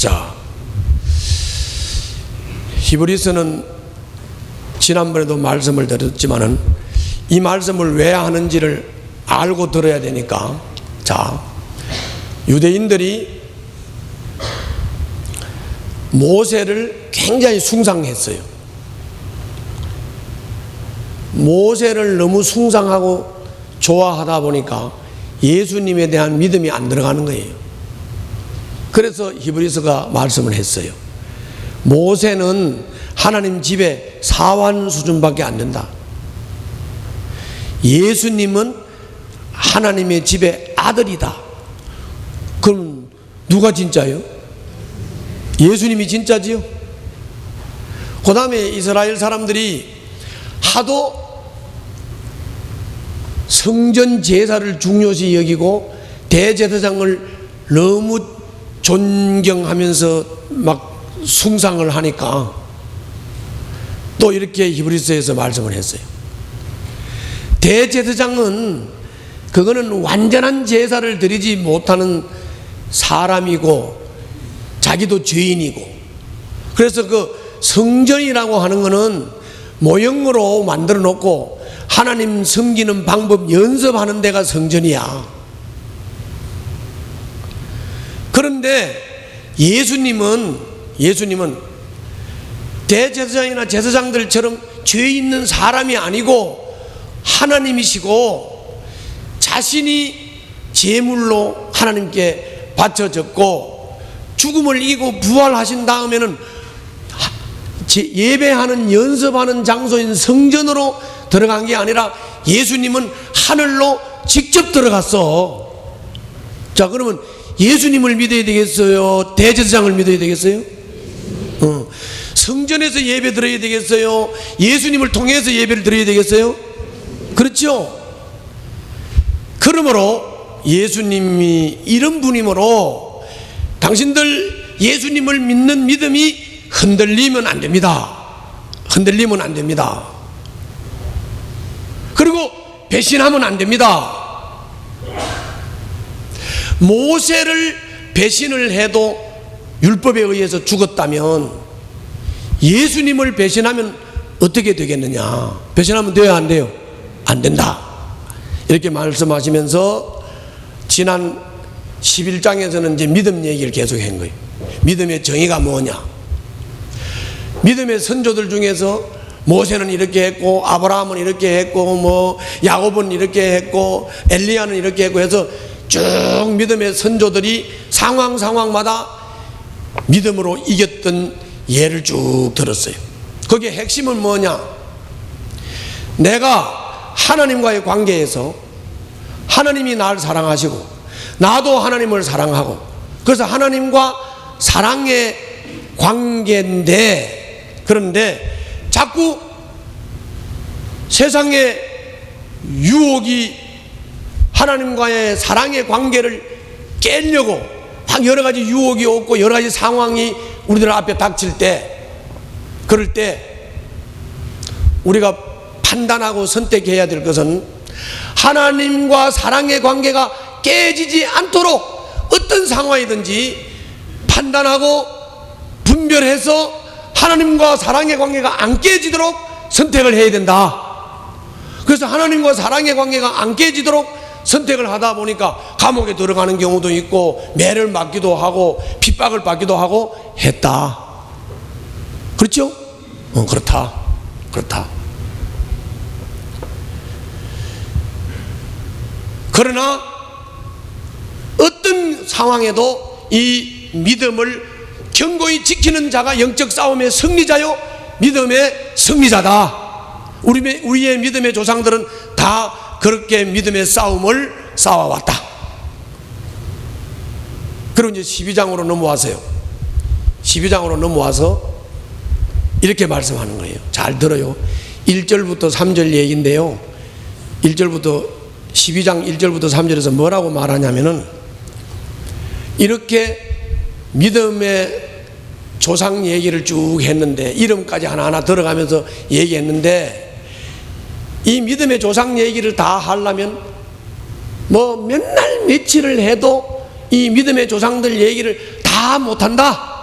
자, 히브리서는 지난번에도 말씀을 드렸지만은 이 말씀을 왜 하는지를 알고 들어야 되니까, 자, 유대인들이 모세를 굉장히 숭상했어요. 모세를 너무 숭상하고 좋아하다 보니까 예수님에 대한 믿음이 안 들어가는 거예요. 그래서 히브리서가 말씀을 했어요. 모세는 하나님 집에 사환 수준밖에 안 된다. 예수님은 하나님의 집의 아들이다. 그럼 누가 진짜요? 예수님이 진짜지요? 그 다음에 이스라엘 사람들이 하도 성전 제사를 중요시 여기고 대제사장을 너무 존경하면서 막 숭상을 하니까 또 이렇게 히브리서에서 말씀을 했어요. 대제사장은 그거는 완전한 제사를 드리지 못하는 사람이고 자기도 죄인이고, 그래서 그 성전이라고 하는 거는 모형으로 만들어 놓고 하나님 섬기는 방법 연습하는 데가 성전이야. 그런데 예수님은 대제사장이나 제사장들처럼 죄 있는 사람이 아니고 하나님이시고 자신이 제물로 하나님께 바쳐졌고 죽음을 이기고 부활하신 다음에는 예배하는 연습하는 장소인 성전으로 들어간 게 아니라 예수님은 하늘로 직접 들어갔어. 자, 그러면 예수님을 믿어야 되겠어요? 대제사장을 믿어야 되겠어요? 성전에서 예배 드려야 되겠어요? 예수님을 통해서 예배를 드려야 되겠어요? 그렇죠? 그러므로 예수님이 이런 분이므로 당신들 예수님을 믿는 믿음이 흔들리면 안 됩니다. 흔들리면 안 됩니다. 그리고 배신하면 안 됩니다. 모세를 배신을 해도 율법에 의해서 죽었다면 예수님을 배신하면 어떻게 되겠느냐? 배신하면 돼요, 안 돼요? 안 된다. 이렇게 말씀하시면서 지난 11장에서는 이제 믿음 얘기를 계속 한 거예요. 믿음의 정의가 뭐냐? 믿음의 선조들 중에서 모세는 이렇게 했고 아브라함은 이렇게 했고 뭐 야곱은 이렇게 했고 엘리야는 이렇게 했고 해서 쭉 믿음의 선조들이 상황마다 믿음으로 이겼던 예를 쭉 들었어요. 거기에 핵심은 뭐냐? 내가 하나님과의 관계에서 하나님이 나를 사랑하시고 나도 하나님을 사랑하고, 그래서 하나님과 사랑의 관계인데, 그런데 자꾸 세상의 유혹이 하나님과의 사랑의 관계를 깨려고 막 여러 가지 유혹이 오고 여러 가지 상황이 우리들 앞에 닥칠 때, 그럴 때 우리가 판단하고 선택해야 될 것은 하나님과 사랑의 관계가 깨지지 않도록 어떤 상황이든지 판단하고 분별해서 하나님과 사랑의 관계가 안 깨지도록 선택을 해야 된다. 그래서 하나님과 사랑의 관계가 안 깨지도록 선택을 하다 보니까 감옥에 들어가는 경우도 있고 매를 맞기도 하고 핍박을 받기도 하고 했다. 그렇죠? 그렇다. 그러나 어떤 상황에도 이 믿음을 견고히 지키는 자가 영적 싸움의 승리자요, 믿음의 승리자다. 우리의 믿음의 조상들은 다 그렇게 믿음의 싸움을 싸워왔다. 그리고 이제 12장으로 넘어와서요. 12장으로 넘어와서 이렇게 말씀하는 거예요. 잘 들어요. 1절부터 3절 얘기인데요. 12장 1절부터 3절에서 뭐라고 말하냐면은 이렇게 믿음의 조상 얘기를 쭉 했는데 이름까지 하나하나 들어가면서 얘기했는데 이 믿음의 조상 얘기를 다 하려면 뭐 맨날 며칠을 해도 이 믿음의 조상들 얘기를 다 못한다.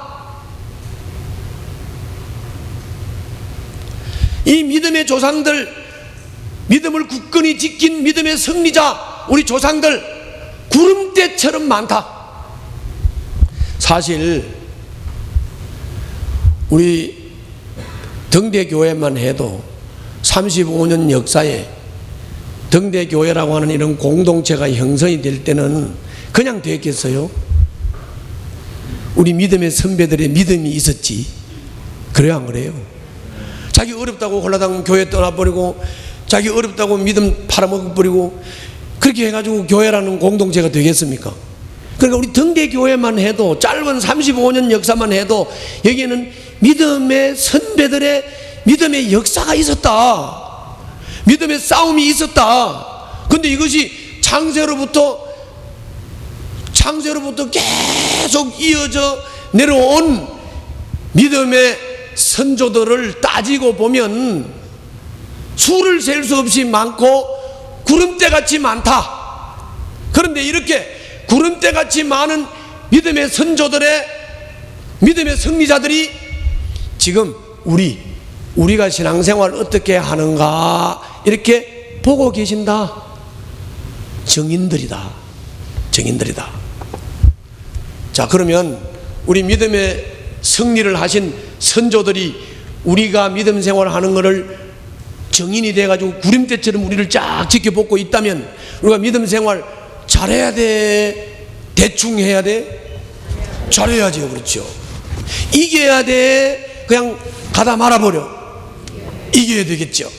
이 믿음의 조상들, 믿음을 굳건히 지킨 믿음의 승리자 우리 조상들 구름대처럼 많다. 사실 우리 등대교회만 해도 35년 역사에 등대교회라고 하는 이런 공동체가 형성이 될 때는 그냥 됐겠어요? 우리 믿음의 선배들의 믿음이 있었지. 그래요, 안 그래요? 자기 어렵다고 홀라당 교회 떠나버리고, 자기 어렵다고 믿음 팔아먹어버리고, 그렇게 해가지고 교회라는 공동체가 되겠습니까? 그러니까 우리 등대교회만 해도, 짧은 35년 역사만 해도 여기에는 믿음의 선배들의 믿음의 역사가 있었다. 믿음의 싸움이 있었다. 근데 이것이 창세로부터 계속 이어져 내려온 믿음의 선조들을 따지고 보면 수를 셀 수 없이 많고 구름대같이 많다. 그런데 이렇게 구름대같이 많은 믿음의 선조들의 믿음의 승리자들이 지금 우리가 신앙생활을 어떻게 하는가 이렇게 보고 계신다. 증인들이다. 자, 그러면 우리 믿음의 승리를 하신 선조들이 우리가 믿음 생활하는 것을 증인이 돼가지고 구름대처럼 우리를 쫙 지켜보고 있다면 우리가 믿음 생활 잘해야 돼? 대충 해야 돼? 잘해야지요. 그렇죠. 이겨야 돼? 그냥 가다 말아버려? 이겨야 되겠죠.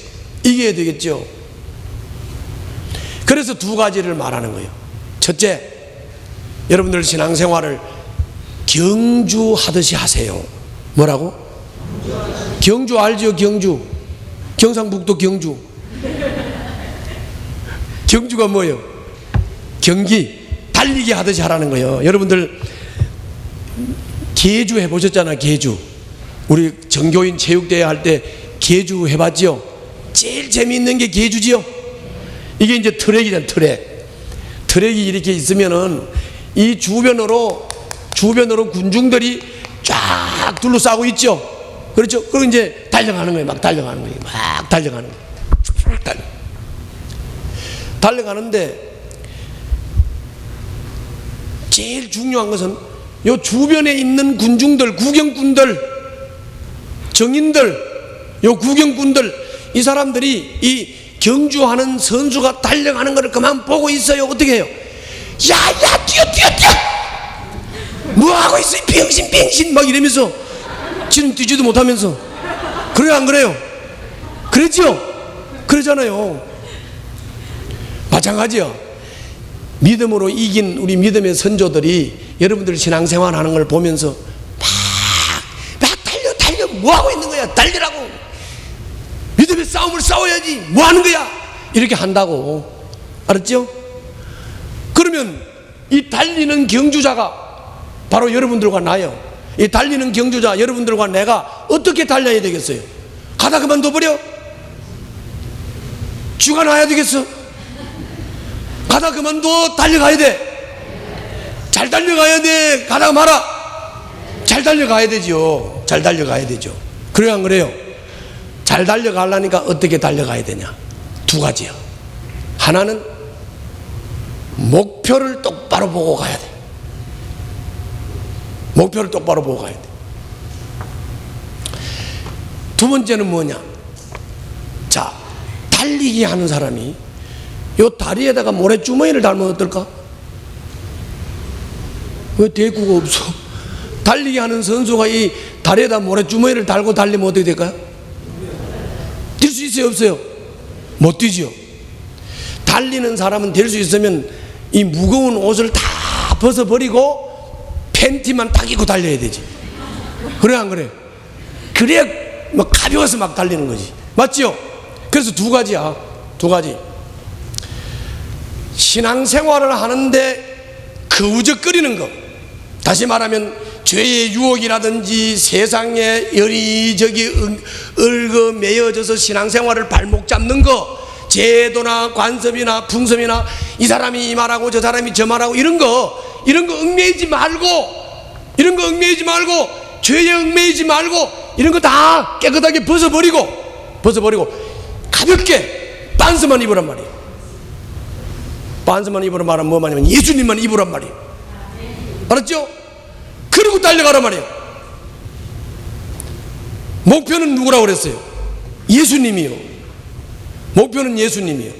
그래서 두 가지를 말하는 거예요. 첫째, 여러분들 신앙생활을 경주하듯이 하세요. 뭐라고? 경주 알죠? 경상북도 경주. 경주가 뭐예요? 경기, 달리기 하듯이 하라는 거예요. 여러분들 계주 해보셨잖아. 계주. 우리 정교인 체육대회 할 때 계주 해봤죠? 제일 재미있는 게 계주지요? 이게 이제 트랙이잖아. 트랙이 이렇게 있으면은 이 주변으로 군중들이 쫙 둘러싸고 있죠. 그렇죠? 그리고 이제 달려가는 거예요. 막 달려가는 거예요. 달려가는데 제일 중요한 것은 요 주변에 있는 군중들, 구경꾼들, 정인들, 요 구경꾼들, 이 사람들이 이 경주하는 선수가 달려가는 것을 그만 보고 있어요. 어떻게 해요? 야, 뛰어! 뭐 하고 있어? 병신! 막 이러면서 지금 뛰지도 못하면서. 그래요, 안 그래요? 그랬죠? 그러잖아요. 마찬가지요. 믿음으로 이긴 우리 믿음의 선조들이 여러분들 신앙생활 하는 걸 보면서 막 달려 뭐 하고 있는 거야? 달리라고. 믿음의 싸움을 싸워야지. 뭐 하는 거야? 이렇게 한다고. 알았죠? 그러면 이 달리는 경주자가 바로 여러분들과 나요. 이 달리는 경주자 여러분들과 내가 어떻게 달려야 되겠어요? 가다 그만둬버려? 쥐가 나야 되겠어? 가다 그만둬? 달려가야 돼? 잘 달려가야 돼? 가다가 말아? 잘 달려가야 되죠. 그래요, 안 그래요? 잘 달려가려니까 어떻게 달려가야 되냐? 두 가지요. 하나는 목표를 똑바로 보고 가야 돼. 두 번째는 뭐냐? 자, 달리기 하는 사람이 요 다리에다가 모래주머니를 달면 어떨까? 왜 대구가 없어? 달리기 하는 선수가 이 다리에다 모래주머니를 달고 달리면 어떻게 될까요? 뛸 수 있어요, 없어요? 못 뛰죠. 달리는 사람은 될 수 있으면 이 무거운 옷을 다 벗어버리고 팬티만 딱 입고 달려야 되지. 그래, 안 그래? 그래야 막 가벼워서 막 달리는 거지. 맞죠? 그래서 두 가지야. 신앙생활을 하는데 거우적거리는 거, 다시 말하면 죄의 유혹이라든지 세상에 여리저리 얽어매여져서 신앙생활을 발목 잡는 거, 제도나 관습이나 풍습이나 이 사람이 이 말하고 저 사람이 저 말하고 이런 거 얽매이지 말고, 죄에 얽매이지 말고 이런 거 다 깨끗하게 벗어버리고 벗어버리고 가볍게 반스만 입으란 말이에요. 반스만 입으란 말은 뭐 말이냐면 예수님만 입으란 말이에요. 알았죠? 그리고 달려가란 말이에요. 목표는 누구라고 그랬어요? 예수님이요. 목표는 예수님이요.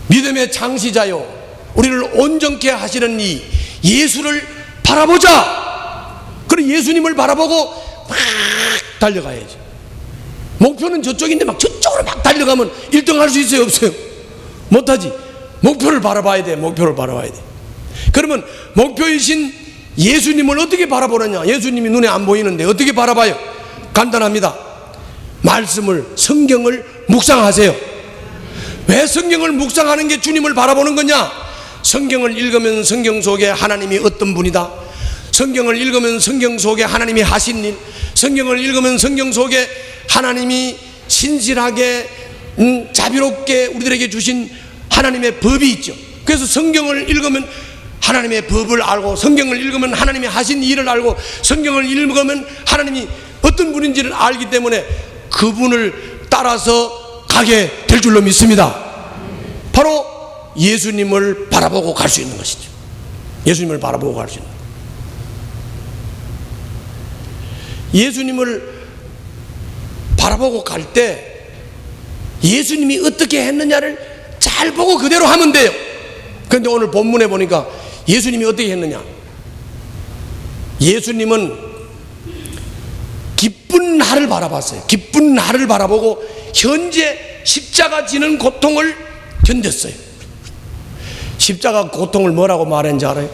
믿음의 창시자요, 우리를 온전케 하시는 이 예수를 바라보자. 그래, 예수님을 바라보고 막 달려가야지. 목표는 저쪽인데 막 저쪽으로 막 달려가면 1등 할 수 있어요, 없어요? 못하지. 목표를 바라봐야 돼. 목표를 바라봐야 돼. 그러면 목표이신 예수님을 어떻게 바라보느냐? 예수님이 눈에 안 보이는데 어떻게 바라봐요? 간단합니다. 말씀을, 성경을 묵상하세요. 왜 성경을 묵상하는 게 주님을 바라보는 거냐? 성경을 읽으면 성경 속에 하나님이 어떤 분이다, 성경을 읽으면 성경 속에 하나님이 하신 일, 성경을 읽으면 성경 속에 하나님이 신실하게 자비롭게 우리들에게 주신 하나님의 법이 있죠. 그래서 성경을 읽으면 하나님의 법을 알고, 성경을 읽으면 하나님이 하신 일을 알고, 성경을 읽으면 하나님이 어떤 분인지를 알기 때문에 그분을 따라서 가게 될 줄로 믿습니다. 바로 예수님을 바라보고 갈 수 있는 것이죠. 예수님을 바라보고 갈 수 있는 것. 예수님을 바라보고 갈 때 예수님이 어떻게 했느냐를 잘 보고 그대로 하면 돼요. 그런데 오늘 본문에 보니까 예수님이 어떻게 했느냐, 예수님은 기쁜 날을 바라봤어요. 기쁜 날을 바라보고 현재 십자가 지는 고통을 견뎠어요. 십자가 고통을 뭐라고 말했는지 알아요?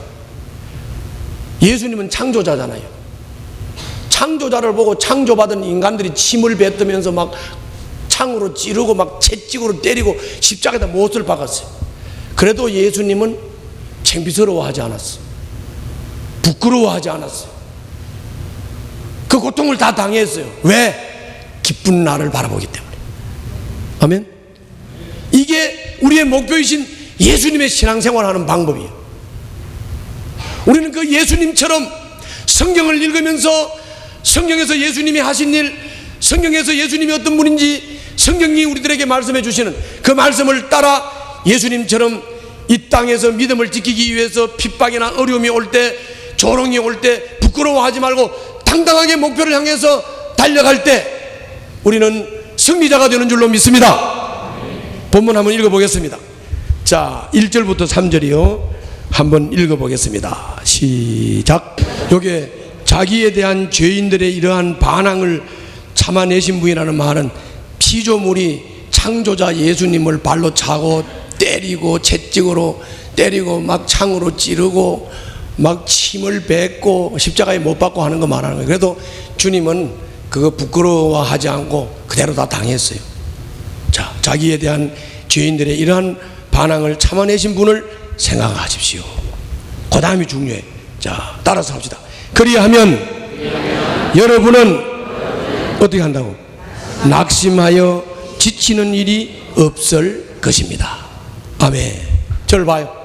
예수님은 창조자잖아요. 창조자를 보고 창조받은 인간들이 침을 뱉으면서 막 창으로 찌르고 막 채찍으로 때리고 십자가에다 못을 박았어요. 그래도 예수님은 창피스러워하지 않았어요. 부끄러워하지 않았어요. 그 고통을 다 당했어요. 왜? 기쁜 날을 바라보기 때문에. 아멘. 이게 우리의 목표이신 예수님의 신앙생활하는 방법이에요. 우리는 그 예수님처럼 성경을 읽으면서 성경에서 예수님이 하신 일, 성경에서 예수님이 어떤 분인지 성경이 우리들에게 말씀해 주시는 그 말씀을 따라 예수님처럼 이 땅에서 믿음을 지키기 위해서 핍박이나 어려움이 올 때, 조롱이 올 때 부끄러워하지 말고 당당하게 목표를 향해서 달려갈 때 우리는 승리자가 되는 줄로 믿습니다. 본문 한번 읽어보겠습니다. 자, 1절부터 3절이요. 한번 읽어보겠습니다. 시작. 요게 자기에 대한 죄인들의 이러한 반항을 참아내신 분이라는 말은 피조물이 창조자 예수님을 발로 차고 때리고 채찍으로 때리고 막 창으로 찌르고 막 침을 뱉고 십자가에 못 박고 하는 거 말하는 거예요. 그래도 주님은 그거 부끄러워하지 않고 그대로 다 당했어요. 자, 자기에 대한 죄인들의 이러한 반항을 참아내신 분을 생각하십시오. 그 다음이 중요해. 자, 따라서 합시다. 그리하면 여러분은 어떻게 한다고? 낙심하여 지치는 일이 없을 것입니다. 아멘. 저를 봐요.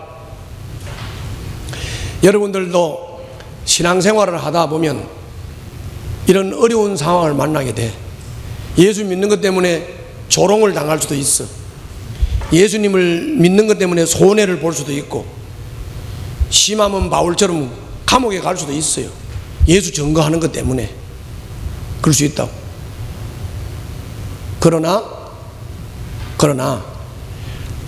여러분들도 신앙생활을 하다 보면 이런 어려운 상황을 만나게 돼. 예수 믿는 것 때문에 조롱을 당할 수도 있어. 예수님을 믿는 것 때문에 손해를 볼 수도 있고, 심하면 바울처럼 감옥에 갈 수도 있어요. 예수 증거하는 것 때문에 그럴 수 있다고. 그러나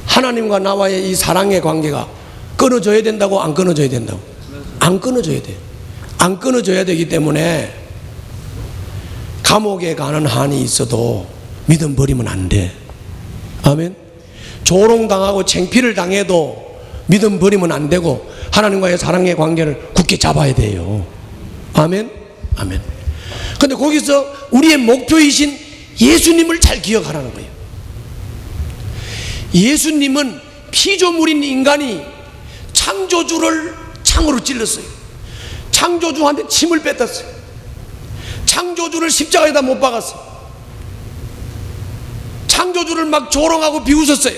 하나님과 나와의 이 사랑의 관계가 끊어져야 된다고, 안 끊어져야 된다고? 안 끊어져야 돼. 안 끊어져야 되기 때문에 감옥에 가는 한이 있어도 믿음 버리면 안 돼. 아멘. 조롱당하고 창피를 당해도 믿음 버리면 안 되고 하나님과의 사랑의 관계를 굳게 잡아야 돼요. 아멘. 아멘. 근데 거기서 우리의 목표이신 예수님을 잘 기억하라는 거예요. 예수님은 피조물인 인간이 창조주를 창으로 찔렀어요. 창조주한테 침을 뱉었어요. 창조주를 십자가에다 못 박았어요. 창조주를 막 조롱하고 비웃었어요.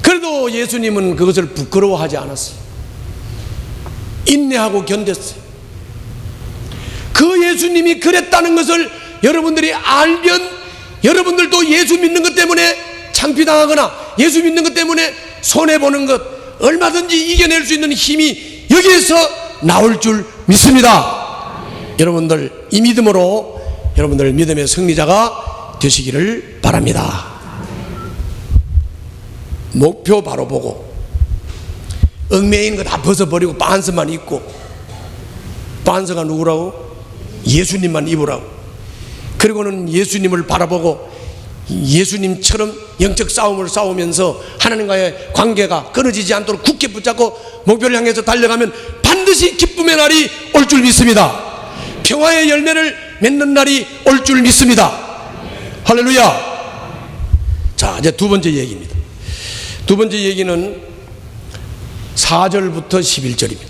그래도 예수님은 그것을 부끄러워하지 않았어요. 인내하고 견뎠어요. 그 예수님이 그랬다는 것을 여러분들이 알면 여러분들도 예수 믿는 것 때문에 창피당하거나 예수 믿는 것 때문에 손해보는 것 얼마든지 이겨낼 수 있는 힘이 여기에서 나올 줄 믿습니다. 여러분들 이 믿음으로 여러분들 믿음의 승리자가 되시기를 바랍니다. 목표 바로 보고 얽매인 거 다 벗어버리고 반스만 입고, 반스가 누구라고? 예수님만 입으라고. 그리고는 예수님을 바라보고 예수님처럼 영적 싸움을 싸우면서 하나님과의 관계가 끊어지지 않도록 굳게 붙잡고 목표를 향해서 달려가면 반드시 기쁨의 날이 올 줄 믿습니다. 평화의 열매를 맺는 날이 올 줄 믿습니다. 할렐루야. 자, 이제 두 번째 얘기입니다. 두 번째 얘기는 4절부터 11절입니다.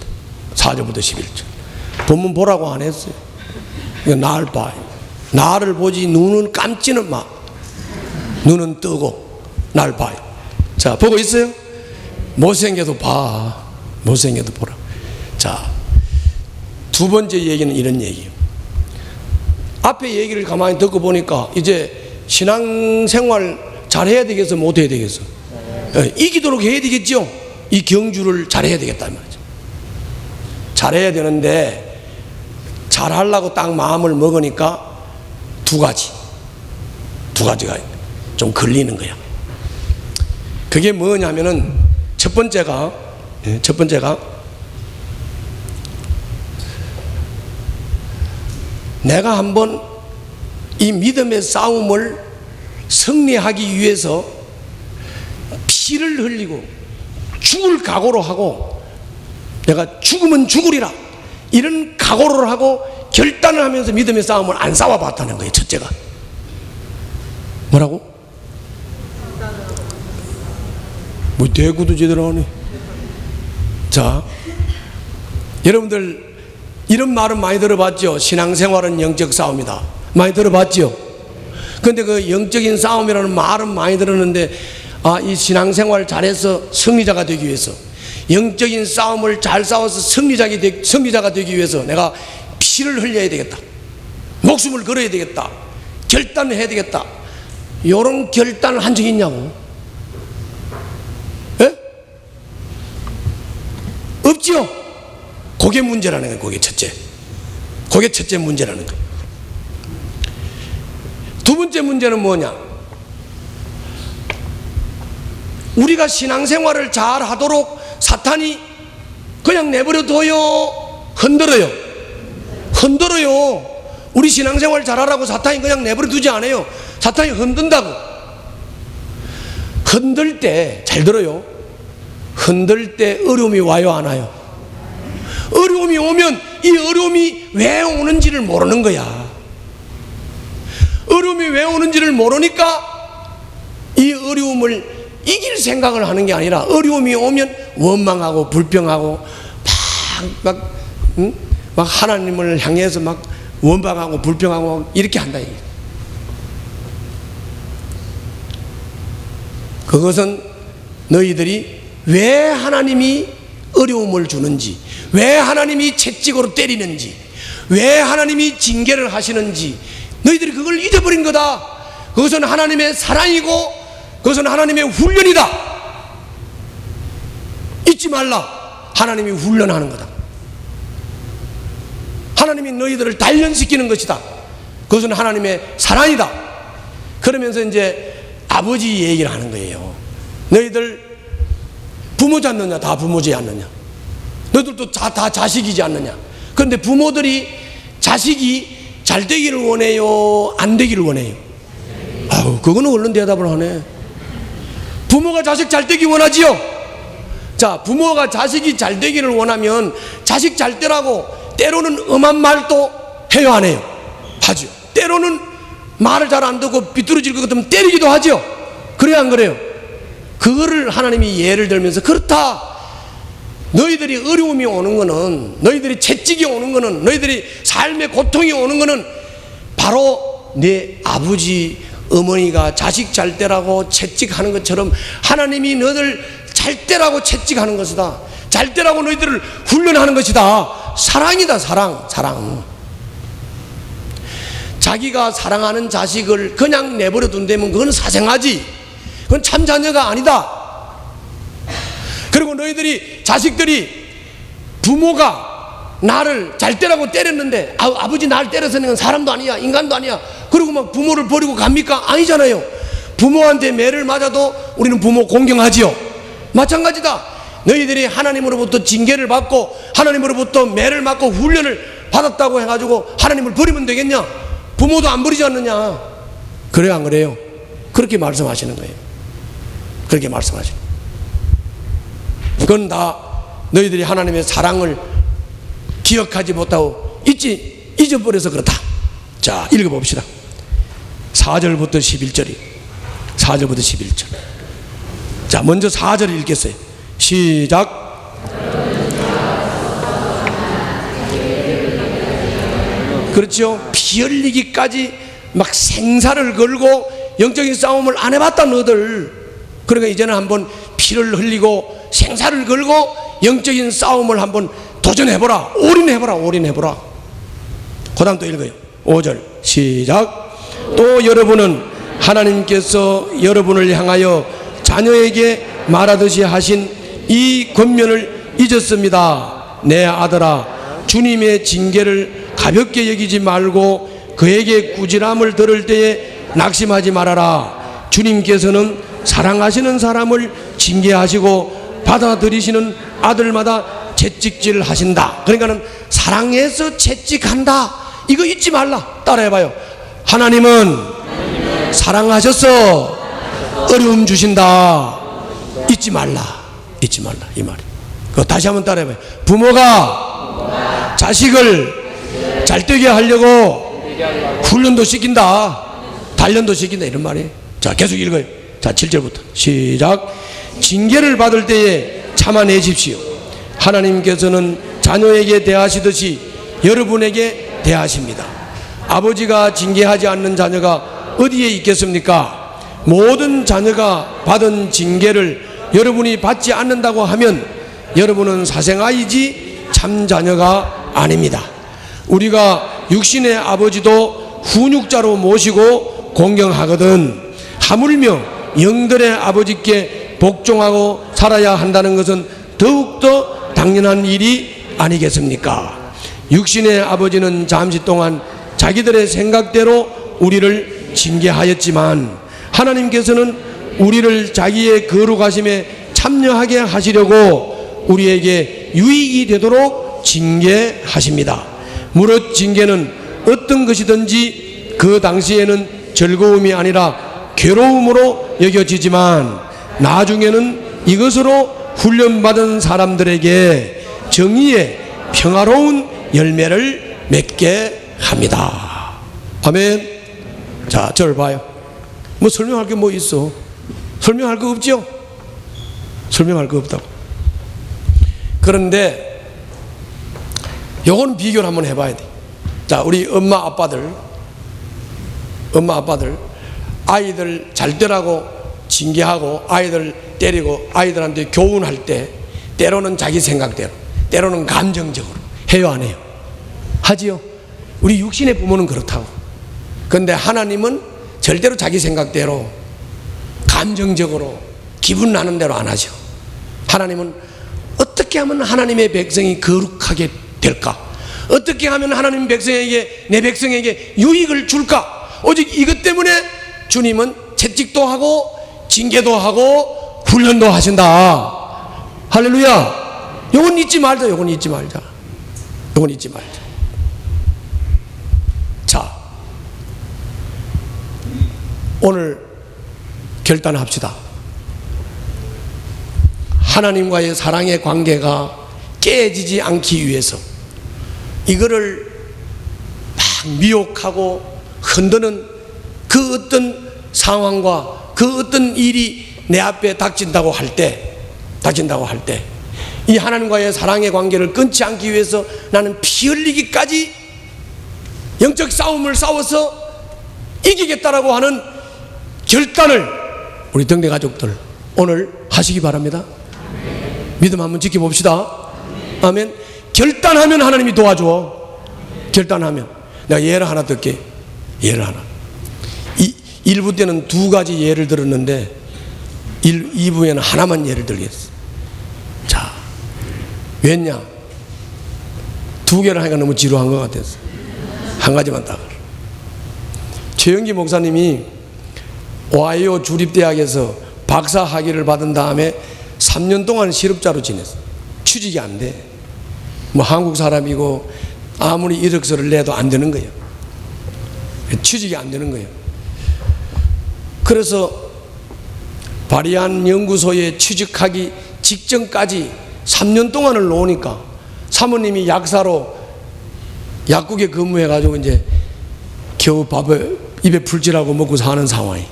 4절부터 11절. 본문 보라고 안 했어요. 이거 나를 봐요. 나를 보지 눈은 감지는 마. 눈은 뜨고 날 봐요. 자, 보고 있어요? 못생겨도 봐. 못생겨도 보라. 자, 두 번째 얘기는 이런 얘기예요. 앞에 얘기를 가만히 듣고 보니까 이제 신앙생활 잘해야 되겠어, 못해야 되겠어? 이기도록 해야 되겠죠? 이 경주를 잘해야 되겠다 말이죠. 잘해야 되는데 잘하려고 딱 마음을 먹으니까 두 가지가 좀 걸리는 거야. 그게 뭐냐면은 첫 번째가 내가 한번 이 믿음의 싸움을 승리하기 위해서 피를 흘리고 죽을 각오로 하고 내가 죽으면 죽으리라 이런 각오를 하고 결단을 하면서 믿음의 싸움을 안 싸워봤다는 거예요. 첫째가 뭐라고? 뭐 대구도 제대로 하네. 자, 여러분들 이런 말은 많이 들어봤죠. 신앙생활은 영적 싸움이다. 많이 들어봤죠. 그런데 그 영적인 싸움이라는 말은 많이 들었는데 이 신앙생활 잘해서 승리자가 되기 위해서, 영적인 싸움을 잘 싸워서 승리자가 되기 위해서 내가 피를 흘려야 되겠다, 목숨을 걸어야 되겠다, 결단을 해야 되겠다, 이런 결단을 한 적이 있냐고? 예? 없지요. 그게 문제라는 거예요. 그게 첫째 문제라는 거예요. 두 번째 문제는 뭐냐? 우리가 신앙생활을 잘 하도록 사탄이 그냥 내버려둬요? 흔들어요? 우리 신앙생활 잘하라고 사탄이 그냥 내버려두지 않아요. 사탄이 흔든다고. 흔들 때, 잘 들어요, 흔들 때 어려움이 와요, 안 와요? 어려움이 오면 이 어려움이 왜 오는지를 모르는 거야. 어려움이 왜 오는지를 모르니까 이 어려움을 이길 생각을 하는 게 아니라 어려움이 오면 원망하고 불평하고 막 하나님을 향해서 막 원망하고 불평하고 이렇게 한다. 그것은 너희들이 왜 하나님이 어려움을 주는지, 왜 하나님이 채찍으로 때리는지, 왜 하나님이 징계를 하시는지 너희들이 그걸 잊어버린 거다. 그것은 하나님의 사랑이고 그것은 하나님의 훈련이다. 잊지 말라. 하나님이 훈련하는 거다. 하나님이 너희들을 단련시키는 것이다. 그것은 하나님의 사랑이다. 그러면서 이제 아버지 얘기를 하는 거예요. 너희들 부모지 않느냐? 다 부모지 않느냐? 너희들도 다 자식이지 않느냐? 그런데 부모들이 자식이 잘 되기를 원해요? 안 되기를 원해요? 아우, 그거는 얼른 대답을 하네. 부모가 자식 잘 되기 원하지요? 자, 부모가 자식이 잘 되기를 원하면 자식 잘 되라고 때로는 엄한 말도 해요, 안 해요? 하죠. 때로는 말을 잘 안 듣고 비뚤어질 것 같으면 때리기도 하죠. 그래요, 안 그래요? 그거를 하나님이 예를 들면서 그렇다. 너희들이 어려움이 오는 거는, 너희들이 채찍이 오는 거는, 너희들이 삶의 고통이 오는 거는 바로 내 아버지 어머니가 자식 잘 되라고 채찍하는 것처럼 하나님이 너희들 잘 되라고 채찍하는 것이다. 잘 되라고 너희들을 훈련하는 것이다. 사랑이다. 사랑. 자기가 사랑하는 자식을 그냥 내버려 둔다면 그건 사생아지, 그건 참 자녀가 아니다. 그리고 너희들이, 자식들이 부모가 나를 잘 때라고 때렸는데 아버지 나를 때려서는 사람도 아니야, 인간도 아니야, 그리고 막 부모를 버리고 갑니까? 아니잖아요. 부모한테 매를 맞아도 우리는 부모 공경하지요. 마찬가지다. 너희들이 하나님으로부터 징계를 받고 하나님으로부터 매를 맞고 훈련을 받았다고 해가지고 하나님을 버리면 되겠냐? 부모도 안 버리지 않느냐? 그래요, 안 그래요? 그렇게 말씀하시는 거예요. 그렇게 말씀하시는 거예요. 그건 다 너희들이 하나님의 사랑을 기억하지 못하고 잊어버려서 그렇다. 자, 읽어봅시다. 4절부터 11절이 4절부터 11절. 자, 먼저 4절 읽겠어요. 시작. 그렇죠. 피 흘리기까지 막 생사를 걸고 영적인 싸움을 안 해봤다 너들. 그러니까 이제는 한번 피를 흘리고 생사를 걸고 영적인 싸움을 한번 도전해보라. 올인해보라. 올인해보라. 그 다음 또 읽어요. 5절 시작. 또 여러분은 하나님께서 여러분을 향하여 자녀에게 말하듯이 하신 이 권면을 잊었습니다. 내 아들아, 주님의 징계를 가볍게 여기지 말고 그에게 꾸지람을 들을 때에 낙심하지 말아라. 주님께서는 사랑하시는 사람을 징계하시고 받아들이시는 아들마다 채찍질 하신다. 그러니까는 사랑해서 채찍한다. 이거 잊지 말라. 따라해봐요. 하나님은 사랑하셔서 어려움 주신다. 잊지 말라. 잊지 말라. 이 말이. 그거 다시 한번 따라해봐요. 부모가 자식을 잘되게 하려고 훈련도 시킨다. 단련도 시킨다. 이런 말이에요. 자, 계속 읽어요. 자, 7절부터 시작. 징계를 받을 때에 참아내십시오. 하나님께서는 자녀에게 대하시듯이 여러분에게 대하십니다. 아버지가 징계하지 않는 자녀가 어디에 있겠습니까? 모든 자녀가 받은 징계를 여러분이 받지 않는다고 하면 여러분은 사생아이지 참 자녀가 아닙니다. 우리가 육신의 아버지도 훈육자로 모시고 공경하거든 하물며 영들의 아버지께 복종하고 살아야 한다는 것은 더욱더 당연한 일이 아니겠습니까? 육신의 아버지는 잠시 동안 자기들의 생각대로 우리를 징계하였지만 하나님께서는 우리를 자기의 거룩하심에 참여하게 하시려고 우리에게 유익이 되도록 징계하십니다. 무릇 징계는 어떤 것이든지 그 당시에는 즐거움이 아니라 괴로움으로 여겨지지만 나중에는 이것으로 훈련받은 사람들에게 정의의 평화로운 열매를 맺게 합니다. 아멘. 자, 저를 봐요. 뭐 설명할 게 뭐 있어? 설명할 거 없죠? 설명할 거 없다고. 그런데 요건 비교를 한번 해봐야 돼. 자, 우리 엄마 아빠들 아이들 잘 되라고 징계하고 아이들 때리고 아이들한테 교훈할 때 때로는 자기 생각대로 때로는 감정적으로 해요, 안 해요? 하지요. 우리 육신의 부모는 그렇다고. 그런데 하나님은 절대로 자기 생각대로 감정적으로 기분 나는 대로 안 하죠. 하나님은 어떻게 하면 하나님의 백성이 거룩하게 될까? 어떻게 하면 하나님 백성에게, 내 백성에게 유익을 줄까? 오직 이것 때문에 주님은 채찍도 하고 징계도 하고 훈련도 하신다. 할렐루야. 요건 잊지 말자. 요건 잊지 말자. 요건 잊지 말자. 자, 오늘 결단합시다. 하나님과의 사랑의 관계가 깨지지 않기 위해서 이거를 막 미혹하고 흔드는 그 어떤 상황과 그 어떤 일이 내 앞에 닥친다고 할 때 이 하나님과의 사랑의 관계를 끊지 않기 위해서 나는 피 흘리기까지 영적 싸움을 싸워서 이기겠다라고 하는 결단을 우리 등대 가족들 오늘 하시기 바랍니다. 믿음 한번 지켜봅시다. 아멘. 결단하면 하나님이 도와줘. 결단하면. 내가 예를 하나 들게. 예를 하나. 1부 때는 2가지 예를 들었는데 2부에는 하나만 예를 들겠어. 자, 왜냐? 2개를 하니까 너무 지루한 것 같았어. 한 가지만 딱. 최영기 목사님이 오하이오 주립대학에서 박사 학위를 받은 다음에 3년 동안 실업자로 지냈어. 취직이 안 돼. 뭐 한국 사람이고 아무리 이력서를 내도 안 되는 거예요. 취직이 안 되는 거예요. 그래서 바리안 연구소에 취직하기 직전까지 3년 동안을 놓으니까 사모님이 약사로 약국에 근무해가지고 이제 겨우 밥을 입에 풀칠하고 먹고 사는 상황이.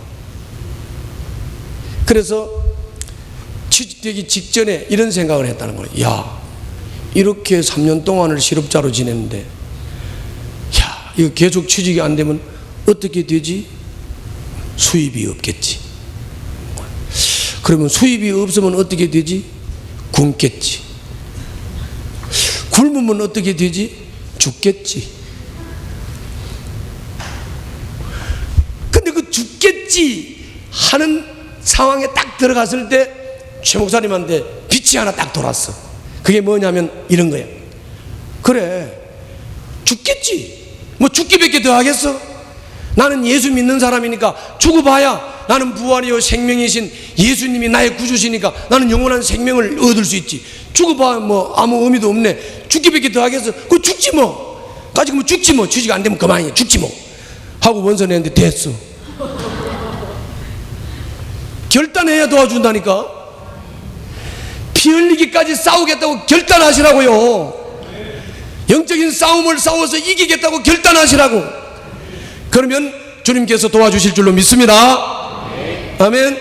그래서 취직되기 직전에 이런 생각을 했다는 거예요. 야, 이렇게 3년 동안을 실업자로 지냈는데, 야, 이거 계속 취직이 안 되면 어떻게 되지? 수입이 없겠지. 그러면 수입이 없으면 어떻게 되지? 굶겠지. 굶으면 어떻게 되지? 죽겠지. 근데 그 죽겠지 하는 상황에 딱 들어갔을 때 최 목사님한테 빛이 하나 딱 돌았어. 그게 뭐냐면 이런 거예요. 그래, 죽겠지. 뭐 죽기밖에 더 하겠어? 나는 예수 믿는 사람이니까 죽어봐야 나는 부활이요 생명이신 예수님이 나의 구주시니까 나는 영원한 생명을 얻을 수 있지. 죽어봐야 뭐 아무 의미도 없네. 죽기밖에 더 하겠어? 그거 죽지 뭐. 가지고 뭐 죽지 뭐. 취직 안 되면 그만이야. 죽지 뭐. 하고 원서냈는데 됐어. 결단해야 도와준다니까. 피 흘리기까지 싸우겠다고 결단하시라고요. 영적인 싸움을 싸워서 이기겠다고 결단하시라고. 그러면 주님께서 도와주실 줄로 믿습니다. 아멘.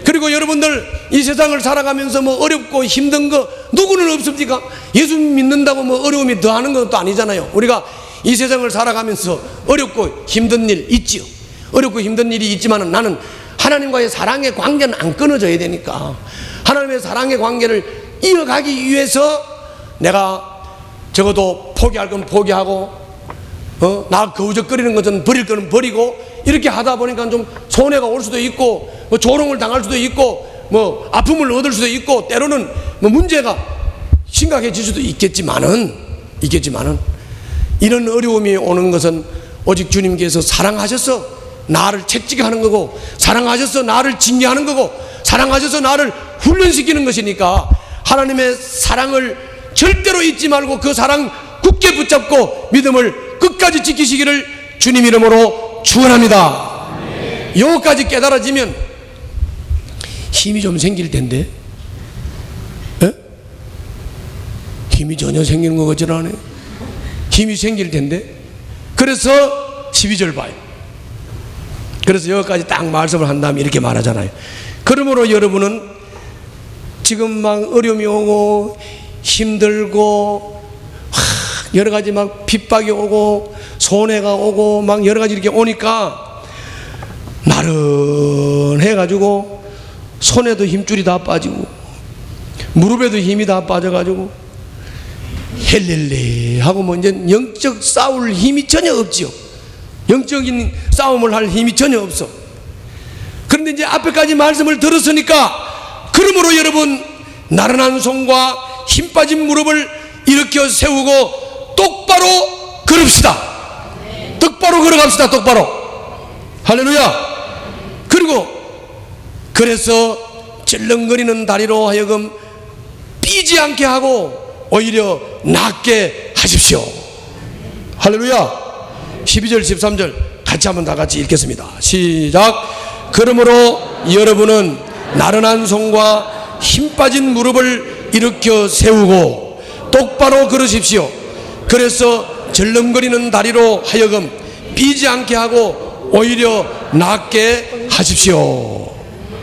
그리고 여러분들 이 세상을 살아가면서 뭐 어렵고 힘든 거 누구는 없습니까? 예수 믿는다고 뭐 어려움이 더하는 것도 아니잖아요. 우리가 이 세상을 살아가면서 어렵고 힘든 일 있지요. 어렵고 힘든 일이 있지만 나는 하나님과의 사랑의 관계는 안 끊어져야 되니까 하나님의 사랑의 관계를 이어가기 위해서 내가 적어도 포기할 건 포기하고 나 거우적거리는 것은 버릴 거는 버리고 이렇게 하다 보니까 좀 손해가 올 수도 있고 뭐 조롱을 당할 수도 있고 뭐 아픔을 얻을 수도 있고 때로는 뭐 문제가 심각해질 수도 있겠지만은 이런 어려움이 오는 것은 오직 주님께서 사랑하셔서 나를 채찍하는 거고 사랑하셔서 나를 징계하는 거고 사랑하셔서 나를 훈련시키는 것이니까 하나님의 사랑을 절대로 잊지 말고 그 사랑 굳게 붙잡고 믿음을 끝까지 지키시기를 주님 이름으로 축원합니다. 요거까지 깨달아지면 힘이 좀 생길 텐데, 에? 힘이 전혀 생기는 것 같지는 않아요. 힘이 생길 텐데. 그래서 12절 봐요. 그래서 여기까지 딱 말씀을 한 다음에 이렇게 말하잖아요. 그러므로 여러분은 지금 막 어려움이 오고 힘들고 여러 가지 막 핍박이 오고 손해가 오고 막 여러 가지 이렇게 오니까 나른해가지고 손에도 힘줄이 다 빠지고 무릎에도 힘이 다 빠져가지고 헬렐레 하고 뭐 이제 영적 싸울 힘이 전혀 없지요. 영적인 싸움을 할 힘이 전혀 없어. 그런데 이제 앞에까지 말씀을 들었으니까 그러므로 여러분 나른한 손과 힘 빠진 무릎을 일으켜 세우고 똑바로 걸읍시다. 똑바로 걸어갑시다. 똑바로. 할렐루야. 그리고 그래서 절렁거리는 다리로 하여금 삐지 않게 하고 오히려 낫게 하십시오. 할렐루야. 12절 13절 같이 한번 다 같이 읽겠습니다. 시작. 그러므로 여러분은 나른한 손과 힘 빠진 무릎을 일으켜 세우고 똑바로 걸으십시오. 그래서 절름거리는 다리로 하여금 삐지 않게 하고 오히려 낫게 하십시오.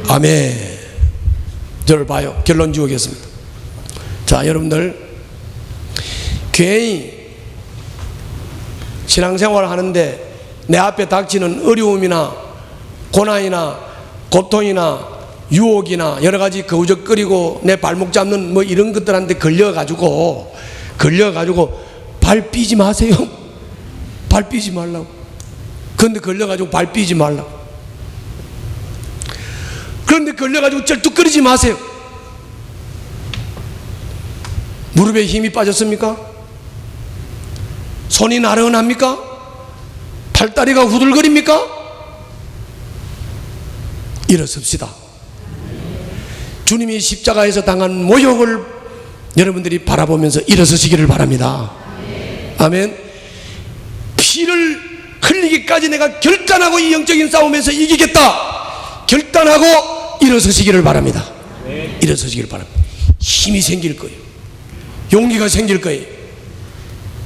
아멘. 저를 봐요. 결론 지우겠습니다. 자, 여러분들 괜히 신앙생활을 하는데 내 앞에 닥치는 어려움이나 고난이나 고통이나 유혹이나 여러 가지 거우적거리고 내 발목 잡는 뭐 이런 것들한테 걸려가지고 발 삐지 마세요. 발 삐지 말라고. 그런데 걸려가지고 발 삐지 말라고. 그런데 걸려가지고 쩔뚝거리지 마세요. 무릎에 힘이 빠졌습니까? 손이 나른합니까? 팔다리가 후들거립니까? 일어섭시다. 주님이 십자가에서 당한 모욕을 여러분들이 바라보면서 일어서시기를 바랍니다. 아멘. 피를 흘리기까지 내가 결단하고 이 영적인 싸움에서 이기겠다 결단하고 일어서시기를 바랍니다. 일어서시기를 바랍니다. 힘이 생길 거예요. 용기가 생길 거예요.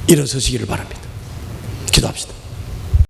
일어서시기를 바랍니다. 기도합시다.